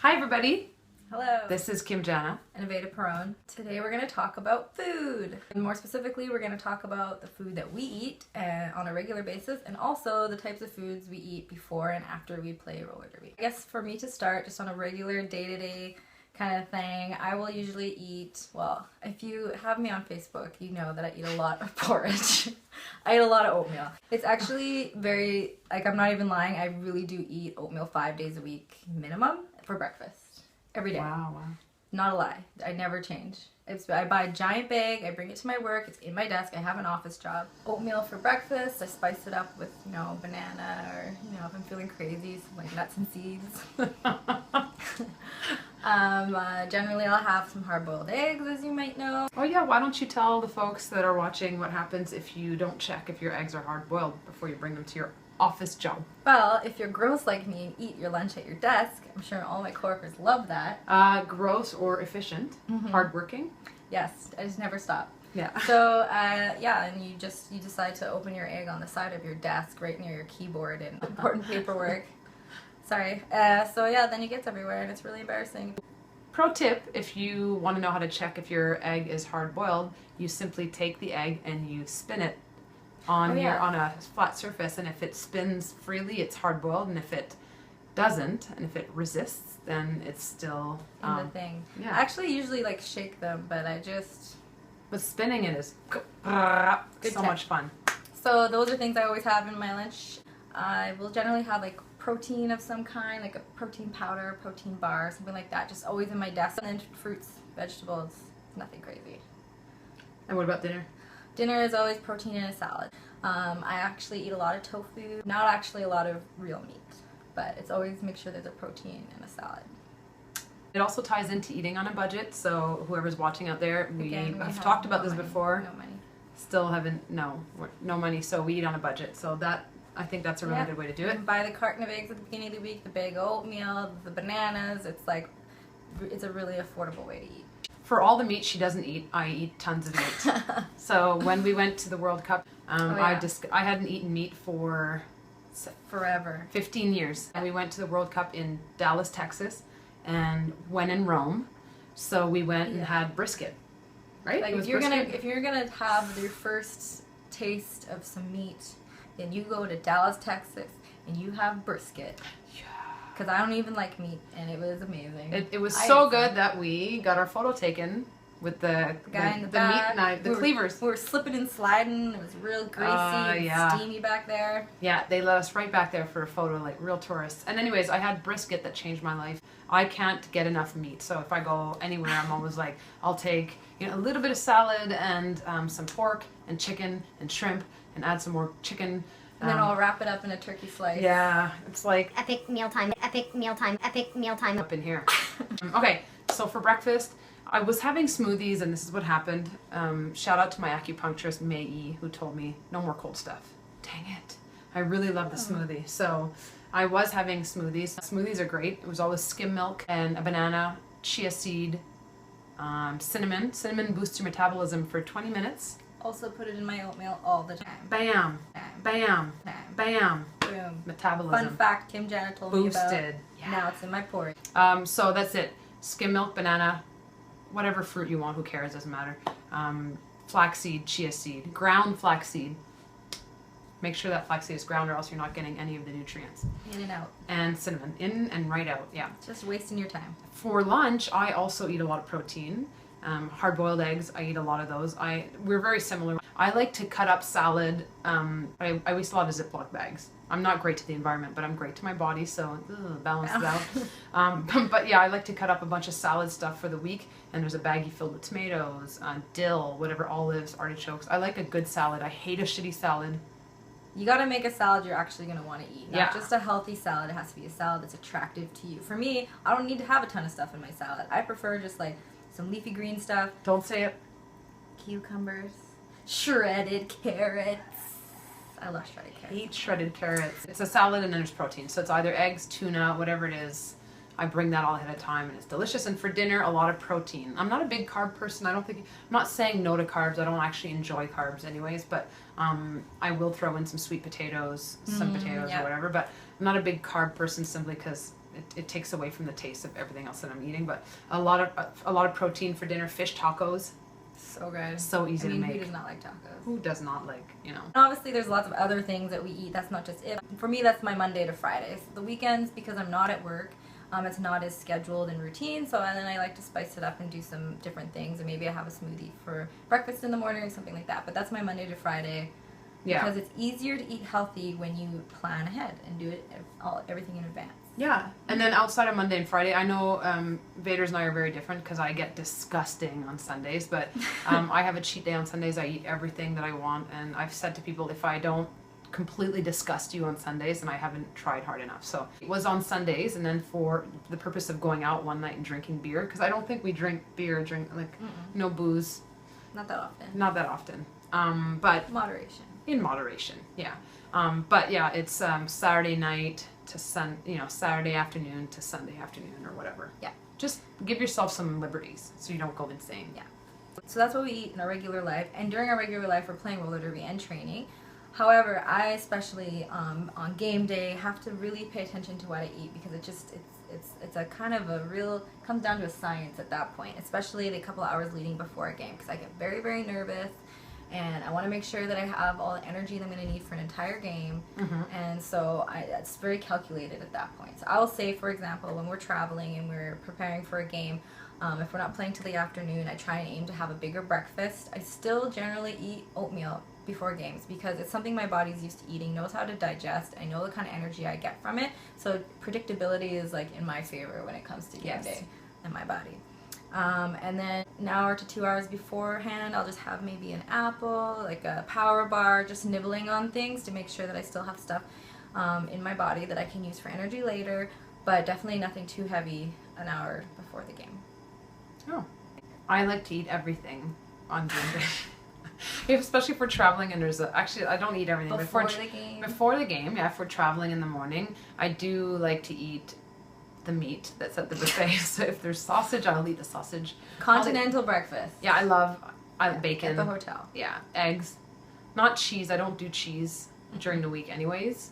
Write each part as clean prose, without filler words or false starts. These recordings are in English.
Hi everybody, Hello. this is Janna. And Evada. Today we're going to talk about food. And more specifically, we're going to talk about the food that we eat on a regular basis and also the types of foods we eat before and after we play roller derby. I guess for me to start, just on a regular day-to-day kind of thing, I will usually eat, well, if you have me on Facebook, you know that I eat a lot of porridge. I eat a lot of oatmeal. It's actually very, like, I'm not even lying, I really do eat oatmeal 5 days a week minimum for breakfast. Every day. Wow. Not a lie. I never change. I buy a giant bag, I bring it to my work, it's in my desk, I have an office job. Oatmeal for breakfast, I spice it up with, banana or, if I'm feeling crazy, some like nuts and seeds. Generally I'll have some hard-boiled eggs, as you might know. Oh yeah, why don't you tell the folks that are watching what happens if you don't check if your eggs are hard-boiled before you bring them to your office job? Well, if you're gross like me and eat your lunch at your desk, I'm sure all my coworkers love that. Gross or efficient, hardworking. Yes, I just never stop. Yeah. So, and you decide to open your egg on the side of your desk right near your keyboard and important paperwork. Sorry. Then it gets everywhere and it's really embarrassing. Pro tip, if you want to know how to check if your egg is hard-boiled, you simply take the egg and you spin it on a flat surface, and if it spins freely, it's hard-boiled, and if it doesn't, and if it resists, then it's still in the thing. Yeah. I actually usually shake them, but But spinning it is so much fun. So those are things I always have in my lunch. I will generally have protein of some kind, like a protein powder, protein bar, something like that, just always in my desk. And then fruits, vegetables, nothing crazy. And what about dinner? Dinner is always protein and a salad. I actually eat a lot of tofu, not actually a lot of real meat, but it's always make sure there's a protein and a salad. It also ties into eating on a budget, so whoever's watching out there, we have talked about this before. No money. Still haven't, no money, so we eat on a budget. So I think that's a really good way to do it. You can buy the carton of eggs at the beginning of the week, the bag of oatmeal, the bananas. It's a really affordable way to eat. For all the meat she doesn't eat, I eat tons of meat. So when we went to the World Cup, I hadn't eaten meat for forever. 15 years. And we went to the World Cup in Dallas, Texas, and when in Rome, so we went and had brisket. Right? Like if you're gonna have your first taste of some meat, then you go to Dallas, Texas, and you have brisket. Because I don't even like meat, and it was amazing. It was so good that we got our photo taken with the guy in the back, meat knife, the cleavers. We were slipping and sliding. It was real greasy and steamy back there. Yeah, they let us right back there for a photo, like real tourists. And anyways, I had brisket that changed my life. I can't get enough meat, so if I go anywhere, I'm always like, I'll take a little bit of salad and some pork and chicken and shrimp and add some more chicken. And then I'll wrap it up in a turkey slice. Yeah, it's like epic mealtime, epic mealtime, epic mealtime. Up in here. Okay, so for breakfast, I was having smoothies, and this is what happened. Shout out to my acupuncturist, May E, who told me, no more cold stuff. Dang it. I really love the smoothie. So I was having smoothies. Smoothies are great. It was always skim milk and a banana, chia seed, cinnamon. Cinnamon boosts your metabolism for 20 minutes. Also put it in my oatmeal all the time. Bam, bam, bam, boom. metabolism. Fun fact, Janna told me about. Boosted. Yeah. Now it's in my porridge. So that's it. Skim milk, banana, whatever fruit you want, who cares, doesn't matter. Flaxseed, chia seed, ground flaxseed. Make sure that flaxseed is ground or else you're not getting any of the nutrients. In and out. And cinnamon, in and right out, yeah. Just wasting your time. For lunch, I also eat a lot of protein. Hard-boiled eggs, I eat a lot of those. We're very similar. I like to cut up salad. I waste a lot of Ziploc bags. I'm not great to the environment, but I'm great to my body, so balances out. But yeah, I like to cut up a bunch of salad stuff for the week, and there's a baggie filled with tomatoes, dill, whatever, olives, artichokes. I like a good salad. I hate a shitty salad. You gotta make a salad you're actually gonna want to eat. Not just a healthy salad. It has to be a salad that's attractive to you. For me, I don't need to have a ton of stuff in my salad. I prefer just some leafy green stuff. Don't say it. Cucumbers. Shredded carrots. I love shredded carrots. I hate shredded carrots. It's a salad and then there's protein. So it's either eggs, tuna, whatever it is. I bring that all ahead of time and it's delicious. And for dinner, a lot of protein. I'm not a big carb person. I'm not saying no to carbs. I don't actually enjoy carbs anyways, but I will throw in some sweet potatoes, some potatoes or whatever. But I'm not a big carb person simply because it takes away from the taste of everything else that I'm eating. But a lot of protein for dinner. Fish tacos. So good. So easy to make. Who does not like tacos? Who does not like, you know? Obviously, there's lots of other things that we eat. That's not just it. For me, that's my Monday to Fridays. The weekends, because I'm not at work, it's not as scheduled and routine. So then I like to spice it up and do some different things. And maybe I have a smoothie for breakfast in the morning or something like that. But that's my Monday to Friday. Yeah. Because it's easier to eat healthy when you plan ahead and do it everything in advance. Yeah, and then outside of Monday and Friday, I know Vaders and I are very different because I get disgusting on Sundays, but I have a cheat day on Sundays. I eat everything that I want, and I've said to people, if I don't completely disgust you on Sundays, then I haven't tried hard enough. So it was on Sundays, and then for the purpose of going out one night and drinking beer, because I don't think we drink no booze. Not that often. Not that often. But moderation. In moderation, yeah. But yeah, it's Saturday night to Saturday afternoon to Sunday afternoon or whatever. Yeah. Just give yourself some liberties so you don't go insane. Yeah. So that's what we eat in our regular life, and during our regular life, we're playing roller derby and training. However, I especially on game day have to really pay attention to what I eat because it's a kind of a real comes down to a science at that point, especially the couple of hours leading before a game because I get very, very nervous. And I want to make sure that I have all the energy that I'm going to need for an entire game. And so it's very calculated at that point. So I will say, for example, when we're traveling and we're preparing for a game, if we're not playing till the afternoon, I try and aim to have a bigger breakfast. I still generally eat oatmeal before games because it's something my body's used to eating, knows how to digest. I know the kind of energy I get from it. So predictability is like in my favor when it comes to game day and my body. And then an hour to 2 hours beforehand, I'll just have maybe an apple, like a power bar, just nibbling on things to make sure that I still have stuff in my body that I can use for energy later, but definitely nothing too heavy an hour before the game. Oh. I like to eat everything on game day. Especially if we're traveling and actually I don't eat everything Before the game? Before the game, yeah, if we're traveling in the morning, I do like to eat the meat that's at the buffet. So if there's sausage, I'll eat the sausage. Continental breakfast. Yeah, I love bacon. At the hotel. Yeah, eggs. Not cheese. I don't do cheese during the week anyways.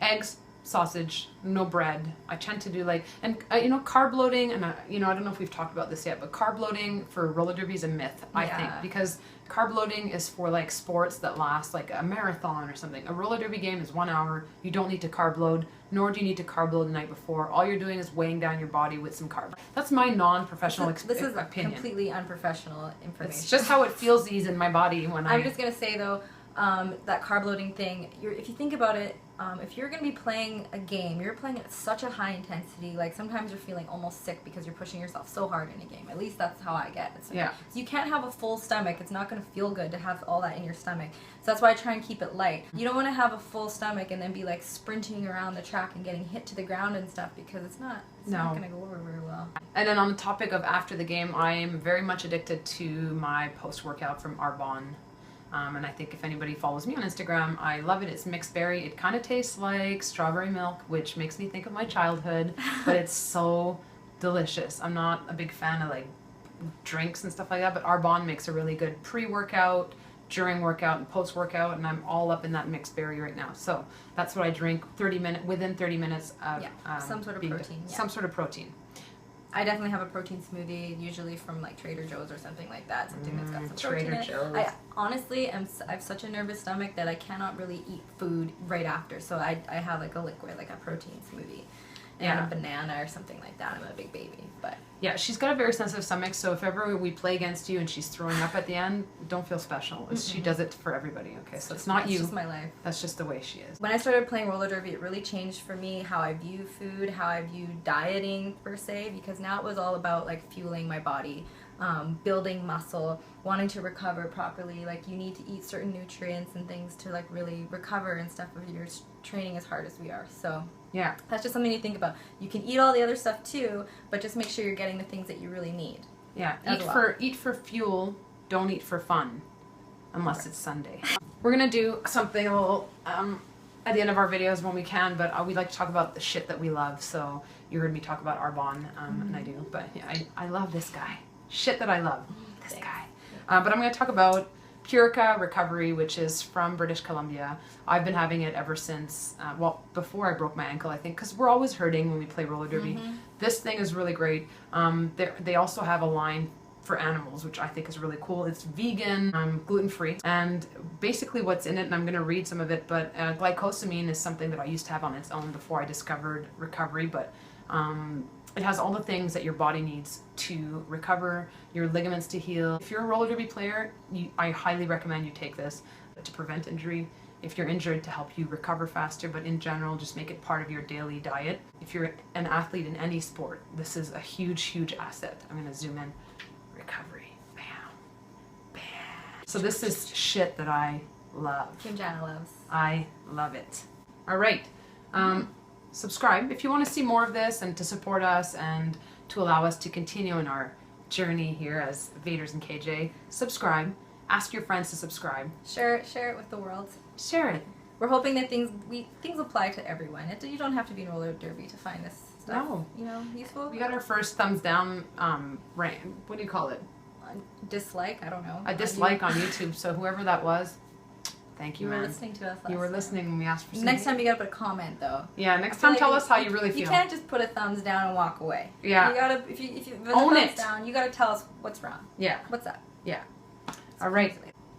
Eggs, sausage, no bread. I tend to do carb loading, and I don't know if we've talked about this yet, but carb loading for roller derby is a myth, I think, because carb loading is for like sports that last like a marathon or something. A roller derby game is 1 hour. You don't need to carb load, nor do you need to carb load the night before. All you're doing is weighing down your body with some carbs. That's my non-professional opinion. This is completely unprofessional information. It's just how it feels in my body when I'm just gonna say though, that carb loading thing, if you think about it, if you're going to be playing a game, you're playing at such a high intensity, like sometimes you're feeling almost sick because you're pushing yourself so hard in a game. At least that's how I get it. So you can't have a full stomach. It's not going to feel good to have all that in your stomach. So that's why I try and keep it light. You don't want to have a full stomach and then be like sprinting around the track and getting hit to the ground and stuff because it's not going to go over very well. And then on the topic of after the game, I am very much addicted to my post-workout from Arbonne. And I think if anybody follows me on Instagram, I love it. It's mixed berry. It kind of tastes like strawberry milk, which makes me think of my childhood, but it's so delicious. I'm not a big fan of like drinks and stuff like that, but Arbonne makes a really good pre-workout, during workout, and post-workout, and I'm all up in that mixed berry right now. So that's what I drink within 30 minutes of some sort of protein. Some sort of protein. I definitely have a protein smoothie, usually from like Trader Joe's or something like that. Something that's got some protein in it. I honestly I have such a nervous stomach that I cannot really eat food right after. So I have like a liquid, like a protein smoothie. And a banana or something like that. I'm a big baby, but yeah, she's got a very sensitive stomach, so if ever we play against you and she's throwing up at the end, don't feel special. She does it for everybody, okay? So it's not you. That's just my life. That's just the way she is. When I started playing roller derby, it really changed for me how I view food, how I view dieting per se, because now it was all about like fueling my body, building muscle, wanting to recover properly. Like you need to eat certain nutrients and things to like really recover and stuff if you're training as hard as we are. So yeah, that's just something to think about. You can eat all the other stuff too, but just make sure you're getting the things that you really need. Yeah, eat for fuel, don't eat for fun, unless it's Sunday. We're gonna do something a little at the end of our videos when we can, but we like to talk about the shit that we love. So you heard me talk about Arbonne, and I do, but yeah, I love this guy. Shit that I love, this guy. But I'm gonna talk about Purica Recovery, which is from British Columbia. I've been having it ever since, well, before I broke my ankle, I think, because we're always hurting when we play roller derby. This thing is really great. They also have a line for animals, which I think is really cool. It's vegan, gluten-free, and basically what's in it, and I'm going to read some of it, but glycosamine is something that I used to have on its own before I discovered recovery, but it has all the things that your body needs to recover, your ligaments to heal. If you're a roller derby player, I highly recommend you take this to prevent injury. If you're injured, to help you recover faster, but in general, just make it part of your daily diet. If you're an athlete in any sport, this is a huge, huge asset. I'm going to zoom in. Recovery. Bam. Bam. So this is shit that I love. Team Janna loves. I love it. All right. Subscribe if you want to see more of this and to support us and to allow us to continue in our journey here as Vaders and KJ. Subscribe. Ask your friends to subscribe. Share it with the world. Share it. We're hoping that things apply to everyone. You don't have to be in roller derby to find this stuff. No. You know, useful. We got our first thumbs down. What do you call it? Dislike. I don't know. A dislike on YouTube. So whoever that was, thank you, You man. were listening to us last You were time. listening when we asked for some. Next time you gotta put a comment though. Yeah, next time tell us how you really feel. You can't just put a thumbs down and walk away. Yeah. You gotta if you Own thumbs it. down, you gotta tell us what's wrong. Yeah. What's up? Yeah. All right.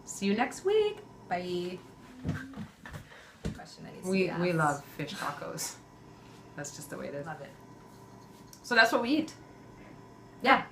See you next week. Bye. Question that needs to We be asked. love fish tacos. That's just the way it is. Love it. So that's what we eat. Yeah.